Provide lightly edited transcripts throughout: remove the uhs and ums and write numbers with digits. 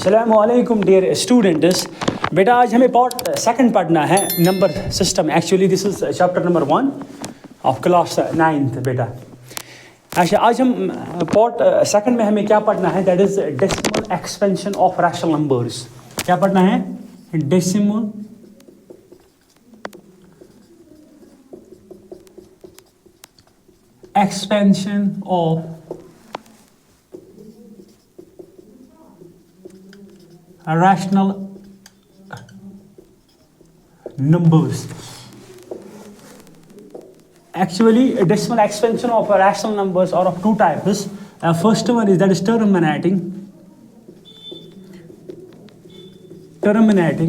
अस्सलामुअलैकुम dear students. बेटा आज हमें पार्ट सेकंड पढ़ना है number system. Actually this is chapter number 1 of class 9th बेटा। अच्छा, आज हम पार्ट सेकंड में हमें क्या पढ़ना है, that is decimal expansion of rational numbers. क्या पढ़ना है? Decimal expansion of rational numbers. Actually, decimal expansion of rational numbers are of two types. First one is that is terminating,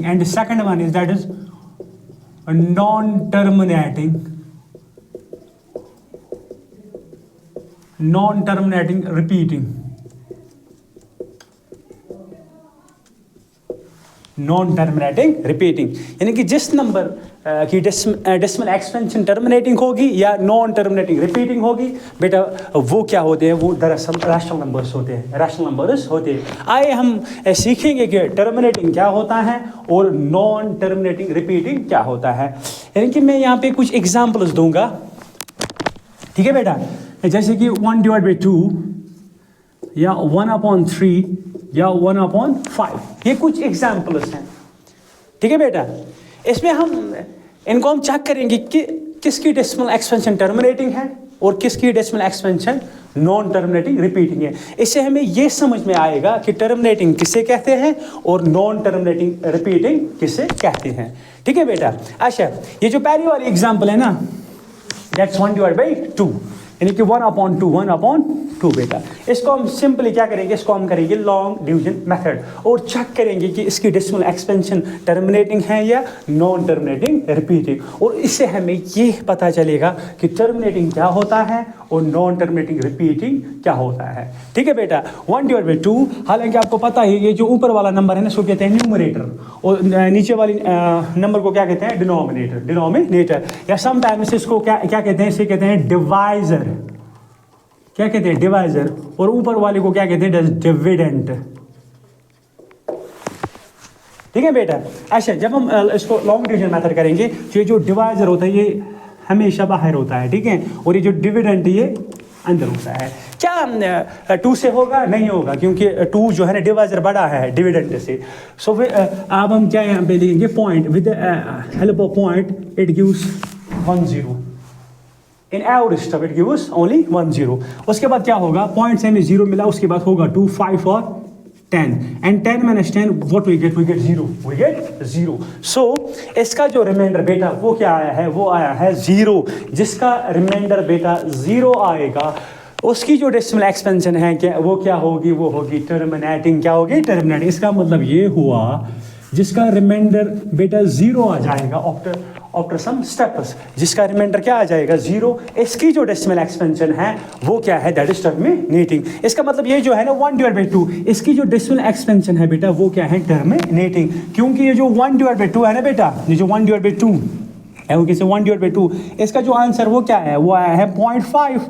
and the second one is that is non-terminating repeating. Non-terminating repeating, यानी कि जिस number की decimal expansion terminating होगी या non terminating repeating होगी बेटा, वो क्या होते हैं? वो दरअसल रैशनल नंबर्स होते हैं। आइए हम सीखेंगे कि टर्मिनेटिंग क्या होता है और नॉन टर्मिनेटिंग रिपीटिंग क्या होता है। यानी कि मैं यहाँ पे कुछ एग्जांपल्स दूंगा, ठीक है बेटा, जैसे कि 1/2 या 1/3 या 1/5, ये कुछ एग्जाम्पल्स हैं, ठीक है बेटा। इसमें इनको हम चेक करेंगे कि किसकी डेसिमल एक्सपेंशन टर्मिनेटिंग है और किसकी decimal expansion non terminating repeating है। इससे हमें ये समझ में आएगा कि टर्मिनेटिंग किसे कहते हैं और नॉन टर्मिनेटिंग रिपीटिंग किसे कहते हैं, ठीक है बेटा। अच्छा, ये जो पहली वाली एग्जाम्पल है ना, दैट्स 1/2, यानी कि 1/2 बेटा। इसको हम सिंपली क्या करेंगे, इसको हम करेंगे लॉन्ग डिवीजन मेथड और चेक करेंगे कि इसकी डेसिमल एक्सपेंशन टर्मिनेटिंग है या नॉन टर्मिनेटिंग रिपीटिंग, और इससे हमें ये पता चलेगा कि टर्मिनेटिंग क्या होता है और नॉन टर्मिनेटिंग रिपीटिंग क्या होता है, ठीक है बेटा। 1/2, हालांकि आपको पता है ये जो ऊपर वाला नंबर है ना, इसको कहते हैं न्यूमरेटर, और नीचे वाली नंबर को क्या कहते हैं? डिनोमिनेटर, या समटाइम्स इसको क्या कहते हैं? इसे कहते हैं डिवाइजर। क्या कहते हैं? डिवाइजर। और ऊपर वाले को क्या कहते हैं? डिविडेंड, ठीक है बेटा। अच्छा, जब हम इसको लॉन्ग डिवीजन मेथड करेंगे तो ये जो डिवाइजर होता है ये हमेशा बाहर होता है, ठीक है, और ये जो डिविडेंड ये अंदर होता है। क्या 2 से होगा? नहीं होगा, क्योंकि 2 जो है ना डिवाइजर बड़ा है डिविडेंड से। सो फिर अब हम क्या यहाँ पे लिखेंगे? Point, with help of point it gives 10। In average stuff it gives only 10। उसके बाद क्या होगा? पॉइंट से हमें 0 मिला, उसके बाद होगा 2, 5 और 10, and 10 - 10 what we get? We get 0। So इसका जो रिमाइंडर बेटा वो क्या आया है? वो आया है 0। जिसका रिमाइंडर बेटा 0 आएगा उसकी जो डेसिमल एक्सपेंशन है क्या वो क्या होगी? वो होगी टर्मिनेटिंग। क्या होगी? टर्मिनेटिंग। इसका मतलब ये हुआ जिसका रिमाइंडर बेटा 0 आ जाएगा आफ्टर सम स्टेप्स, जिसका रिमाइंडर क्या आ जाएगा? 0, इसकी जो डेसिमल एक्सपेंशन है वो क्या है? That is terminating. इसका मतलब ये जो है ना 1/2, इसकी जो डेसिमल एक्सपेंशन है बेटा वो क्या है? टर्मिनेटिंग। क्योंकि ये जो 1/2 है ना बेटा, ये जो 1/2 है वो किसे 1/2, इसका जो आंसर वो क्या है? वो आया है 0.5,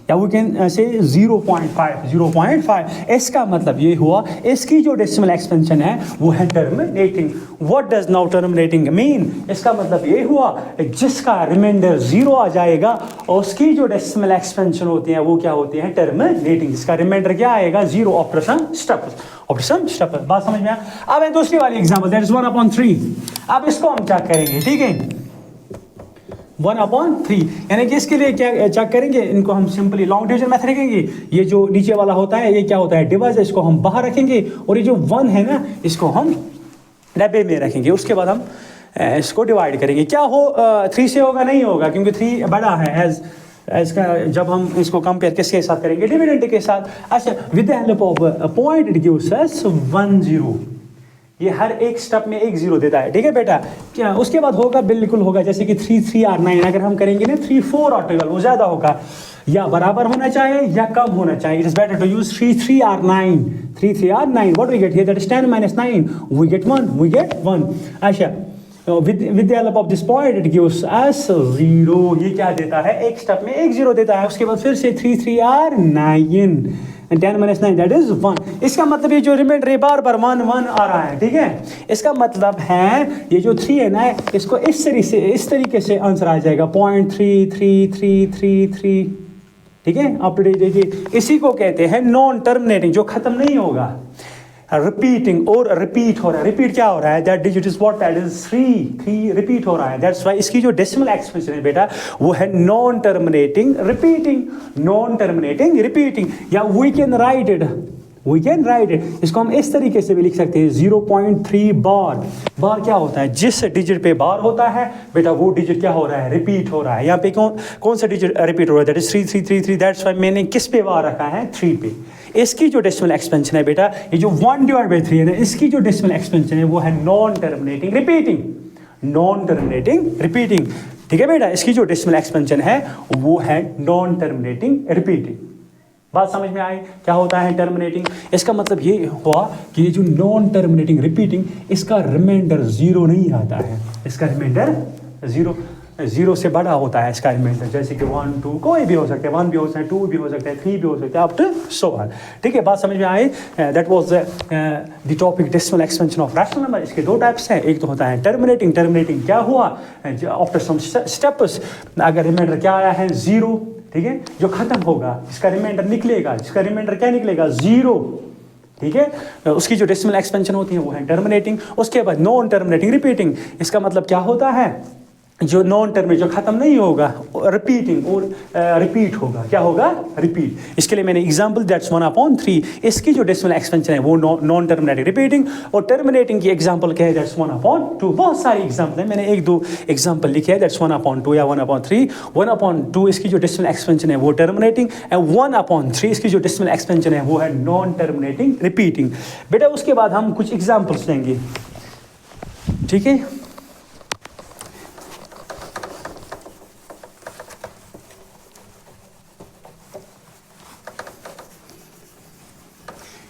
या वी कैन से 0.5। इसका मतलब ये हुआ इसकी जो डेसिमल एक्सपेंशन है वो है terminating. What does now terminating mean? इसका मतलब ये हुआ जिसका रिमाइंडर 0 आ जाएगा और उसकी जो डेसिमल एक्सपेंशन होती है वो क्या होती है? टर्मिनेटिंग। जिसका रिमाइंडर क्या आएगा? 0 आफ्टर सम स्टेप्स। बात समझ में आया? अब है दूसरी वाली एग्जांपल, दैट इज 1/3। अब इसको हम चेक करेंगे, ठीक है, 1/3, यानी कि इसके लिए क्या चेक करेंगे? इनको हम सिंपली लॉन्ग डिवीजन मेथड रखेंगे। ये जो नीचे वाला होता है ये क्या होता है? डिवाइजर, इसको हम बाहर रखेंगे, और ये जो 1 है ना इसको हम डब्बे में रखेंगे। उसके बाद हम इसको डिवाइड करेंगे। क्या हो 3 से होगा? नहीं होगा, क्योंकि 3 बड़ा है एज इसका। जब हम इसको कंपेयर किसके साथ करेंगे? डिविडेंड के साथ। अच्छा, with the help of point it gives us 10। ये हर एक स्टेप में 1 0 देता है, ठीक है बेटा। क्या उसके बाद होगा? बिल्कुल होगा, जैसे कि 3 3 और 9 अगर हम करेंगे ना 3 4 और 12, वो ज़्यादा होगा, या बराबर होना चाहिए या कम होना चाहिए। It is better to use 3 3 और 9। 3 3 और 9, what we get here? That is 10 - 9, we get 1। अच्छा, with the help of this point it gives us 0. ये क्या देता है? एक स्टेप में 1 0 देता है. उसके बाद फिर से 3 3 और 9. 10 माइनस 9 दैट इज 1। इसका मतलब ये जो रिमाइंडर है बार बार 1 1 आ रहा है, ठीक है। इसका मतलब है ये जो 3 है ना, इसको इस तरीके से आंसर आ जाएगा 0.333333, ठीक है। आप इसी को कहते हैं नॉन टर्मिनेटिंग, जो खत्म नहीं होगा, रिपीटिंग और रिपीट हो रहा है। रिपीट क्या हो रहा है? That digit is what? That is 3 repeat हो रहा है। दैट्स व्हाई इसकी जो डेसिमल एक्सप्रेशन है बेटा वो है non terminating repeating, non terminating repeating. या वी कैन राइट इट, इसको हम इस तरीके से भी लिख सकते हैं 0.3 बार। बार क्या होता है? जिस डिजिट पे बार होता है बेटा वो डिजिट क्या हो रहा है? रिपीट हो रहा है। यहाँ पे कौन सा डिजिट रिपीट हो रहा है? That is 3333। दैट्स व्हाई मैंने किस पे बार रखा है? 3 पे। इसकी जो डेसिमल एक्सपेंशन है बेटा, ये जो 1/3 है ना, इसकी जो डेसिमल एक्सपेंशन है वो है non terminating repeating, non terminating repeating, ठीक है बेटा। इसकी जो डेसिमल एक्सपेंशन है वो है नॉन टर्मिनेटिंग रिपीटिंग। बात समझ में आई क्या होता है टर्मिनेटिंग? इसका मतलब ये हुआ कि ये जो नॉन टर्मिनेटिंग रिपीटिंग, इसका रिमाइंडर 0 नहीं आता है। इसका रिमाइंडर 0 से बड़ा होता है इसका रिमाइंडर। जैसे कि 1 2 कोई भी हो सकता है, 1 भी हो सकता है, 2 भी हो सकता है, 3 भी हो सकता है, अप टू सो ऑन, ठीक है। बात समझ में आई? That was the topic decimal expansion of rational number. इसके 2 टाइप्स हैं। एक तो होता है टर्मिनेटिंग। टर्मिनेटिंग क्या हुआ? आफ्टर सम स्टेप्स अगर रिमाइंडर क्या आया है? 0, ठीक है। जो खत्म होगा इसका रिमाइंडर निकलेगा, इसका रिमाइंडर क्या निकलेगा? 0, ठीक है। उसकी जो डेसिमल एक्सपेंशन होती है वो है टर्मिनेटिंग। उसके बाद नॉन टर्मिनेटिंग रिपीटिंग। इसका मतलब क्या होता है? जो नॉन टर्मिनेट, जो खत्म नहीं होगा, रिपीटिंग और रिपीट होगा। क्या होगा? रिपीट। इसके लिए मैंने एग्जांपल दैट्स 1/3। इसकी जो डेसिमल एक्सपेंशन है वो नॉन टर्मिनेटिंग रिपीटिंग। और टर्मिनेटिंग की एग्जांपल क्या है? दैट्स 1/2। बहुत सारी एग्जांपल है, मैंने 1-2 एग्जांपल लिखे हैं। दैट्स 1/2 या 1/3। 1/2 इसकी जो डेसिमल एक्सपेंशन है वो टर्मिनेटिंग, एंड 1/3 इसकी जो डेसिमल एक्सपेंशन है वो है नॉन टर्मिनेटिंग रिपीटिंग। बेटा उसके बाद हम कुछ एग्जांपल्स लेंगे, ठीक है।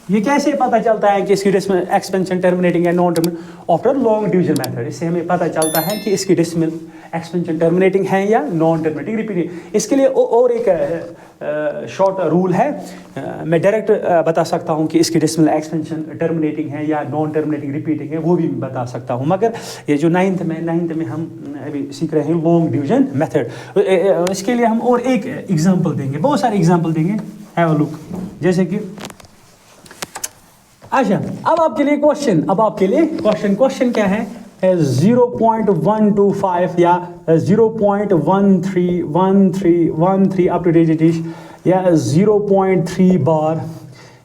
ये कैसे पता चलता है कि इसकी डेसिमल एक्सपेंशन टर्मिनेटिंग है non terminating? After long division method. इससे हमें पता चलता है कि इसकी डेसिमल एक्सपेंशन टर्मिनेटिंग है या नॉन टर्मिनेटिंग रिपीटिंग। इसके लिए और एक शॉर्ट रूल है। मैं डायरेक्ट बता सकता हूँ कि इसकी डेसिमल एक्सपेंशन टर्मिनेटिंग है या नॉन टर्मिनेटिंग रिपीटिंग है, वो भी बता सकता हूँ। मगर ये जो नाइन्थ में हम अभी सीख रहे हैं लॉन्ग डिवीजन मेथड, इसके लिए हम और एक एग्जाम्पल देंगे, बहुत सारे एग्जाम्पल देंगे। Have a look. जैसे कि अच्छा, अब आपके लिए क्वेश्चन क्या है? 0.125 या 0.131313 अप टू डेट या 0.3 बार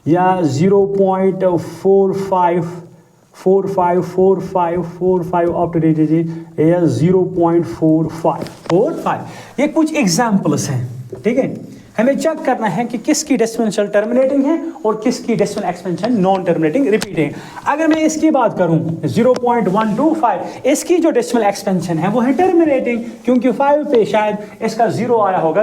या 0.454545 अप टू डेट या 0.4545। ये कुछ एग्जाम्पल्स हैं, ठीक है। हमें चेक करना है कि किसकी डेसिमल टर्मिनेटिंग है और किसकी decimal expansion non terminating repeating. अगर मैं इसकी बात करूं 0.125, इसकी जो डेसिमल एक्सपेंशन है वो है टर्मिनेटिंग, क्योंकि 5 पे शायद इसका 0 आया होगा,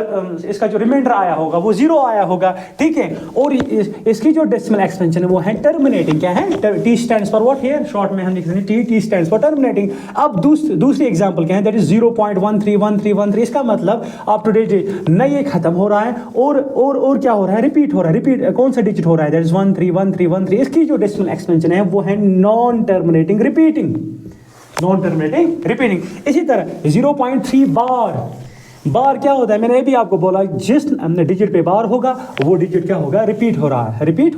इसका जो रिमाइंडर आया होगा वो 0 आया होगा, ठीक है। और इसकी जो डेसिमल एक्सपेंशन है वो है टर्मिनेटिंग। क्या है? T stands for what here? Short में हम लिख सकते हैं T स्टैंड्स फॉर टर्मिनेटिंग। अब दूसरी एग्जांपल क्या है? That is 0.131313। इसका मतलब अप टू डेट न ये खत्म हो रहा है और क्या हो रहा है? रिपीट हो रहा है। रिपीट कौन सा डिजिट हो रहा है? That is 131313। इसकी जो डेसिमल एक्सपेंशन है वो है non terminating repeating, non terminating repeating. इसी तरह 0.3 बार क्या होता है? मैंने भी आपको बोला जिस डिजिट पे बार होगा वो डिजिट क्या होगा? रिपीट हो रहा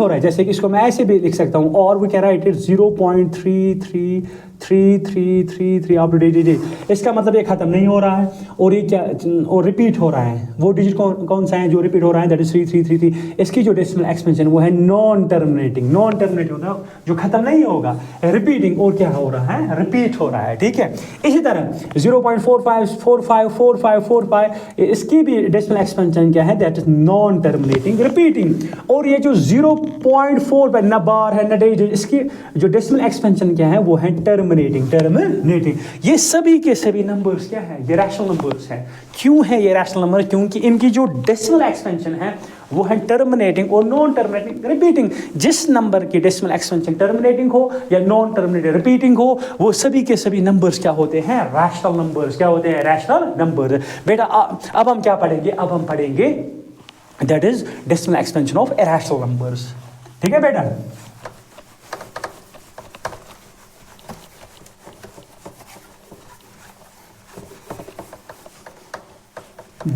है। जैसे कि इसको मैं ऐसे भी लिख सकता हूँ, और we can write it 0.333333 up to date. इसका मतलब ये खत्म नहीं हो रहा है और ये क्या और रिपीट हो रहा है। वो डिजिट कौन सा है जो रिपीट हो रहा है? That is 3333। इसकी जो डेसिमल एक्सपेंशन वो है नॉन टर्मिनेटिंग होता है, जो खत्म नहीं होगा, रिपीटिंग। और क्या हो रहा है? रिपीट हो रहा है, ठीक है। इसी तरह 0.45454545 इसकी भी डेसिमल एक्सपेंशन क्या है? That is non terminating repeating. और ये जो 0.4 पे न बार है न डिजिट, इसकी जो डेसिमल एक्सपेंशन क्या है वो है टर्मिनेटिंग। ये सभी के सभी नंबर्स क्या है? ये रैशनल नंबर्स है। क्यों है ये रैशनल नंबर? क्योंकि इनकी जो डेसिमल एक्सपेंशन है वो है टर्मिनेटिंग और नॉन टर्मिनेटिंग रिपीटिंग। जिस नंबर की डेसिमल एक्सपेंशन टर्मिनेटिंग हो या नॉन टर्मिनेटिंग रिपीटिंग हो, वो सभी के सभी नंबर्स क्या होते हैं? Rational numbers. क्या होते हैं? Rational numbers. बेटा अब हम क्या पढ़ेंगे? अब हम पढ़ेंगे that is decimal expansion of irrational numbers. ठीक है बेटा,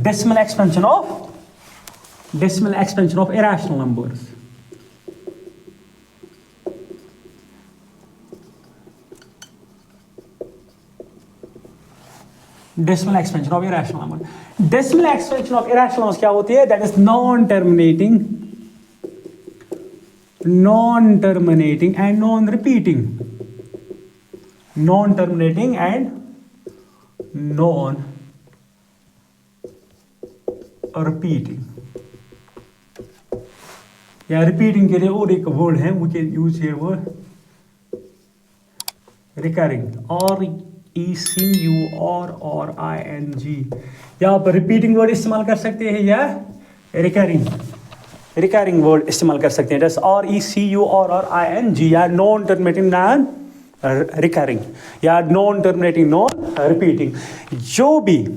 decimal expansion of irrational numbers। decimal expansion of irrational numbers। decimal expansion of irrational numbers क्या होती है? that is non terminating and non repeating या रिपीटिंग के लिए और एक वर्ड है, we can use here word recurring, RECURING। यहाँ पर रिपीटिंग वर्ड इस्तेमाल कर सकते हैं या रिकरिंग वर्ड इस्तेमाल कर सकते हैं, जैसे RECURING या नॉन टर्मिनेटिंग नॉन रिकरिंग या नॉन टर्मिनेटिंग नॉन रिपीटिंग। जो भी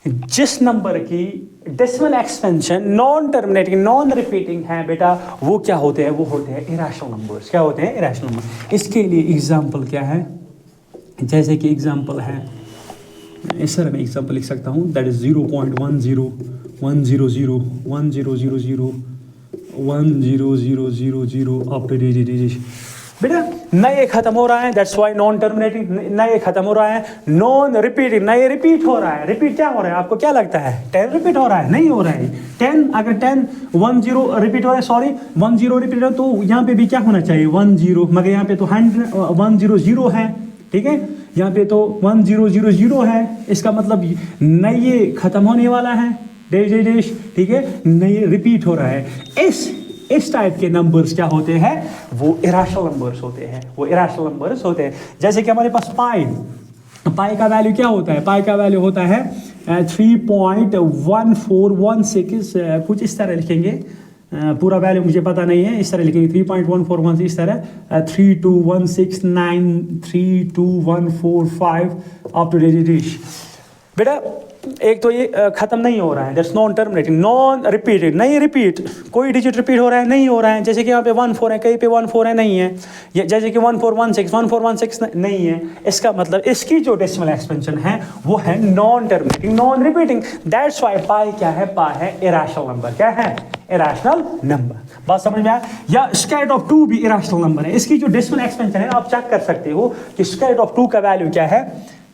जिस नंबर की decimal expansion non terminating non repeating है बेटा, वो क्या होते हैं? वो होते हैं इरेशनल नंबर्स। क्या होते हैं? Irrational number. इसके लिए एग्जांपल क्या है? जैसे कि एग्जांपल है, इस तरह मैं एग्जांपल लिख सकता हूँ, दैट इज 0.10 100 1000 10000 अप टू बेटा। नए खत्म हो रहा है, दैट्स वाई नॉन टर्मिनेटिंग। नए खत्म हो रहा है, नॉन रिपीटिंग, नए रिपीट हो रहा है। रिपीट क्या हो रहा है? आपको क्या लगता है 10 रिपीट हो रहा है? नहीं हो रहा है 10। अगर 10 10 रिपीट हो रहा है, सॉरी 10 रिपीट हो, तो यहाँ पे भी क्या होना चाहिए? 10, मगर यहाँ पे तो 100 है। ठीक है, यहाँ पे तो 1000 है। इसका मतलब नए खत्म होने वाला है, डेश। ठीक है, नए रिपीट हो रहा है। इस टाइप के नंबर्स क्या होते हैं? वो इरेशनल नंबर्स होते हैं। जैसे कि हमारे पास पाई का वैल्यू क्या होता है? पाई का वैल्यू होता है 3.1416, कुछ इस तरह लिखेंगे। पूरा वैल्यू मुझे पता नहीं है, इस तरह लिखेंगे 3.1416, इस तरह 32169 अप टू डिश। बेटा एक तो ये खत्म नहीं हो रहा है, that's non terminating, non repeated, नहीं रिपीट, कोई डिजिट रिपीट हो रहा है? नहीं हो रहा है। जैसे कि यहाँ पे 14 है, कहीं पे 14 है, नहीं है। जैसे कि 1416 नहीं है। इसका मतलब इसकी जो डेसिमल एक्सपेंशन है वो है non terminating non repeating. That's why pi क्या है? पाई है इरेशनल नंबर। क्या है? Irrational number. बात समझ में आया? या स्क्वायर ऑफ 2 भी इरेशनल नंबर है। इसकी जो डेसिमल एक्सपेंशन है आप चेक कर सकते हो कि स्क्वायर ऑफ 2 का वैल्यू क्या है,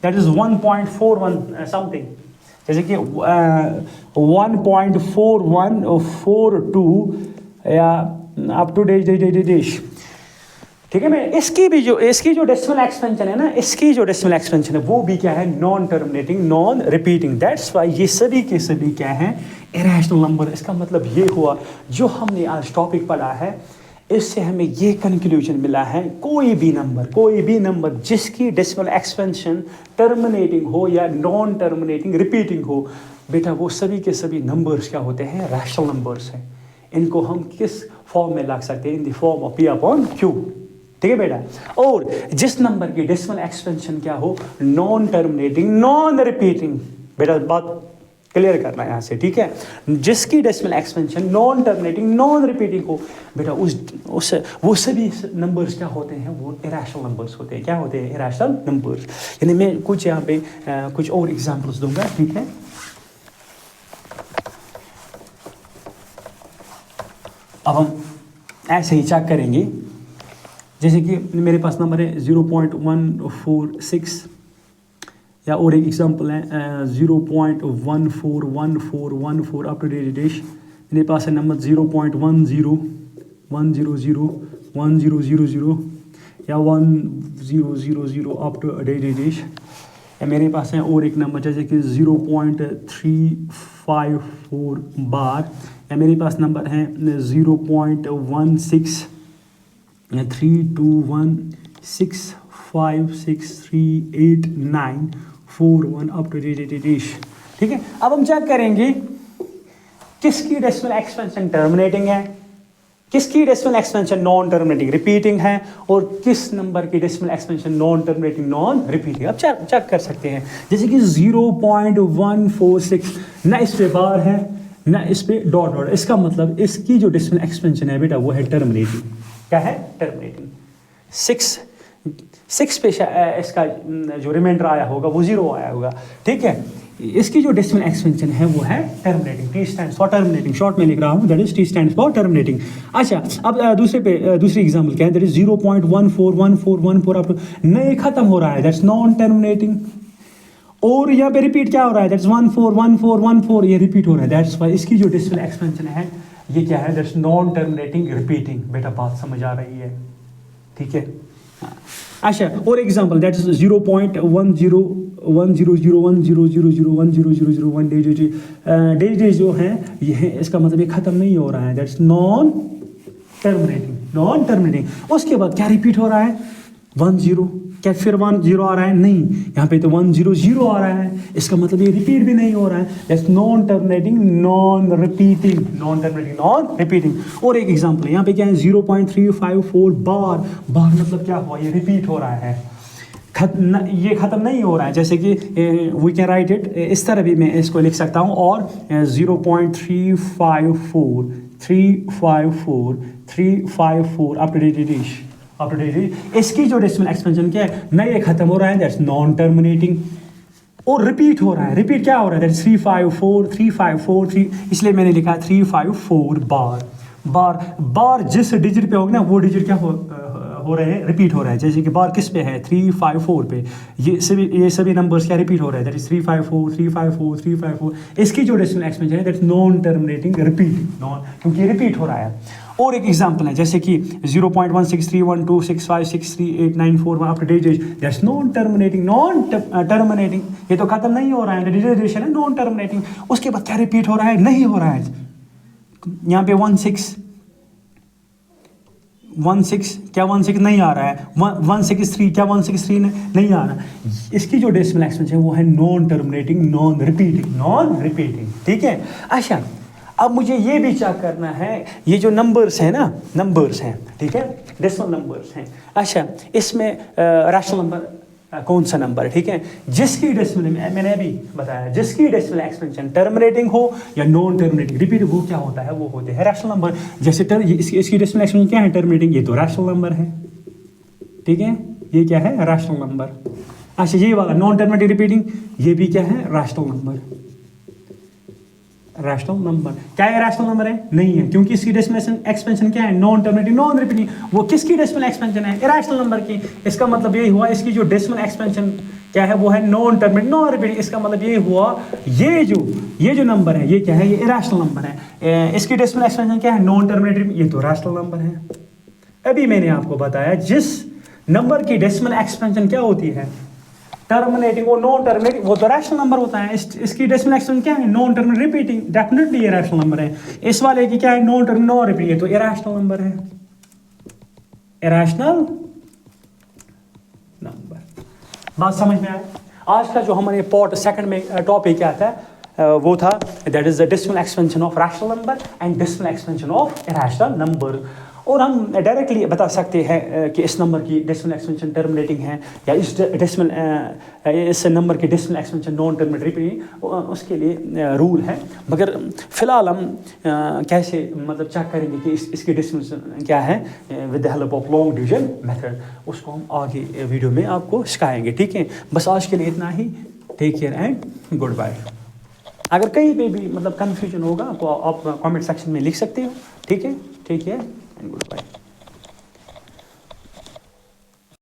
दैट इज 1.41 समथिंग। जैसे कि 1.4142 या अप टू डेश। ठीक है, मैं इसकी जो डेसिमल एक्सपेंशन है ना, इसकी जो डेसिमल एक्सपेंशन है वो भी क्या है? Non terminating non repeating. That's Y ये सभी के सभी क्या है? Irrational number. इसका मतलब ये हुआ, जो हमने आज टॉपिक पढ़ा है, इससे हमें ये कंक्लूजन मिला है, कोई भी नंबर जिसकी डेसिमल एक्सपेंशन टर्मिनेटिंग हो या नॉन टर्मिनेटिंग रिपीटिंग हो, बेटा वो सभी के सभी नंबर्स क्या होते हैं? रैशनल नंबर्स हैं। इनको हम किस फॉर्म में ला सकते हैं? In the form of P/Q। ठीक है बेटा। और जिस नंबर की डेसिमल एक्सपेंशन क्या हो? Non terminating non repeating. बेटा बात क्लियर करना है यहाँ से, ठीक है। जिसकी decimal expansion non terminating non repeating हो, बेटा वो सभी नंबर्स क्या होते हैं? वो इरेशनल नंबर्स होते हैं। क्या होते हैं? Irrational numbers. यानी मैं कुछ यहाँ पे कुछ और एग्जांपल्स दूंगा, ठीक है। अब हम ऐसे ही चेक करेंगे, जैसे कि मेरे पास नंबर है 0.146, या और एक एग्जांपल है 0.141414 अप टू डेश। मेरे पास है नंबर 0.101001000 या 1000 अप टू डेश। या मेरे पास है और एक नंबर जैसे कि 0.354 बार। या मेरे पास नंबर है 0.1632165638941 अप टू डेश। ठीक है। अब हम चेक करेंगे किसकी डेसिमल एक्सपेंशन टर्मिनेटिंग है, किसकी decimal expansion non terminating repeating है, और किस नंबर की decimal expansion non terminating non repeating. अब चेक कर सकते हैं, जैसे कि 0.146 ना इस पे बार है ना इस पे डॉट डॉट, इसका मतलब इसकी जो डेसिमल एक्सपेंशन है बेटा वो है टर्मिनेटिंग। क्या है? टर्मिनेटिंग। 6 पे इसका जो रिमाइंडर आया होगा वो 0 आया होगा, ठीक है। इसकी जो डेसिमल एक्सपेंशन है वो है terminating. T stands for terminating, short में लिख रहा हूँ, that is T stands for terminating. अच्छा, अब दूसरी एग्जांपल क्या है, दैट इज 0.141414 अप नहीं खत्म हो रहा है, दैट्स नॉन टर्मिनेटिंग। और यहाँ पे रिपीट क्या हो रहा है, दैट्स 141414, ये रिपीट हो रहा है, दैट्स वाई इसकी जो डेसिमल एक्सपेंशन है ये क्या है, दैट्स नॉन टर्मिनेटिंग रिपीटिंग। बेटा बात समझ आ रही है, ठीक है। अच्छा, और एग्जांपल दैट इज 0.1001001000100001 डे जो है ये है, इसका मतलब ये खत्म नहीं हो रहा है, दैट्स नॉन टर्मिनेटिंग। उसके बाद क्या रिपीट हो रहा है, 10, क्या फिर 10 आ रहा है, नहीं, यहाँ पे तो 100 आ रहा है, इसका मतलब ये रिपीट भी नहीं हो रहा है, that's non terminating non repeating. और एक एग्जांपल यहाँ पे क्या है, 0.354 बार मतलब क्या हुआ, ये रिपीट हो रहा है, ये ख़त्म नहीं हो रहा है। जैसे कि वी कैन राइट इट इस तरह भी मैं इसको लिख सकता हूँ, और 0.354 अप टू डेट, इसकी जो डेसिमल एक्सपेंशन क्या है, नहीं ये खत्म हो रहा है, दैट्स नॉन टर्मिनेटिंग। और रिपीट हो रहा है, रिपीट क्या हो रहा है, दैट्स 354, इसलिए मैंने लिखा 354 बार जिस डिजिट पे होगा ना वो डिजिट क्या हो रहे हैं, रिपीट हो रहा है। जैसे कि बार किस पे है, 354 पे, ये सभी नंबर्स क्या रिपीट हो रहा है, दैट इज 354। इसकी जो डेसिमल एक्सपेंशन है दैट्स नॉन टर्मिनेटिंग रिपीटिंग, क्योंकि ये रिपीट हो रहा है। और एक एग्जांपल है जैसे कि 0.1631265638941 up to date, that's non terminating. ये तो खत्म नहीं हो रहा है, डिजिटेशन है, नॉन टर्मिनेटिंग। उसके बाद क्या रिपीट हो रहा है, नहीं हो रहा है। यहाँ पे 16 क्या 16 नहीं आ रहा है, 163 क्या 163 नहीं आ रहा। इसकी जो डेसिमल एक्सपेंशन है वो है नॉन टर्मिनेटिंग नॉन रिपीटिंग, ठीक है। अच्छा, अब मुझे ये भी चेक करना है, ये जो नंबर्स हैं ना, नंबर्स हैं, ठीक है, डेसिमल नंबर्स हैं। अच्छा, इसमें रैशनल नंबर कौन सा नंबर है, ठीक है, जिसकी डेसिमल, मैंने अभी बताया, जिसकी डेसिमल एक्सपेंशन टर्मिनेटिंग हो या नॉन टर्मिनेटिंग रिपीट, वो क्या होता है, वो होते हैं रैशनल नंबर। जैसे इसकी डेसिमल एक्सपेंशन क्या है, टर्मिनेटिंग, ये तो रैशनल नंबर है, ठीक है, ये क्या है, रैशनल नंबर। अच्छा, ये वाला नॉन टर्मिनेटिंग रिपीटिंग, ये भी क्या है, रैशनल नंबर। क्या है, रैशनल नंबर है, नहीं है, क्योंकि इसकी डेसिमल एक्सपेंशन क्या है, नॉन टर्मिनेटिंग नॉन रिपीटिंग। वो किसकी डेसिमल एक्सपेंशन है, इरेशनल नंबर की। इसका मतलब यही हुआ, इसकी जो डेसिमल एक्सपेंशन क्या है वो है नॉन टर्मिनेटिंग नॉन रिपीटिंग। इसका मतलब ये हुआ, ये जो नंबर है ये क्या है, ये इरेशनल नंबर है। इसकी डेसिमल एक्सपेंशन क्या है, नॉन टर्मिनेटिंग, ये तो रैशनल नंबर है। अभी मैंने आपको बताया जिस नंबर की डेसिमल एक्सपेंशन क्या होती है, टर्मिनेटिंग और नॉन टर्मिनेटिंग, वो तो रैशनल नंबर होता है। इसकी डेसिमल एक्सपेंशन क्या है, नॉन टर्मिनेटिंग रिपीटिंग, डेफिनेटली ये रैशनल नंबर है। इस वाले की क्या है, नॉन टर्मिनेटिंग नॉन रिपीटिंग, ये तो इरेशनल नंबर है, इरेशनल नंबर। बात समझ में आया। आज का जो हमारे पार्ट सेकंड में टॉपिक क्या था, वो था that is the decimal expansion of rational number and decimal expansion of irrational number. और हम डायरेक्टली बता सकते हैं कि इस नंबर की डेसिमल एक्सपेंशन टर्मिनेटिंग है, या इस नंबर की डेसिमल एक्सपेंशन नॉन टर्मिनेटिंग, उसके लिए रूल है। मगर फिलहाल हम कैसे मतलब चेक करेंगे कि इसकी डेसिमल क्या है with the help of long division method, उसको हम आगे वीडियो में आपको सिखाएंगे, ठीक है। बस आज के लिए इतना ही। Take care and goodbye. अगर कहीं पे भी मतलब कन्फ्यूजन होगा तो आप कमेंट सेक्शन में लिख सकते हो, ठीक है। Take care and goodbye.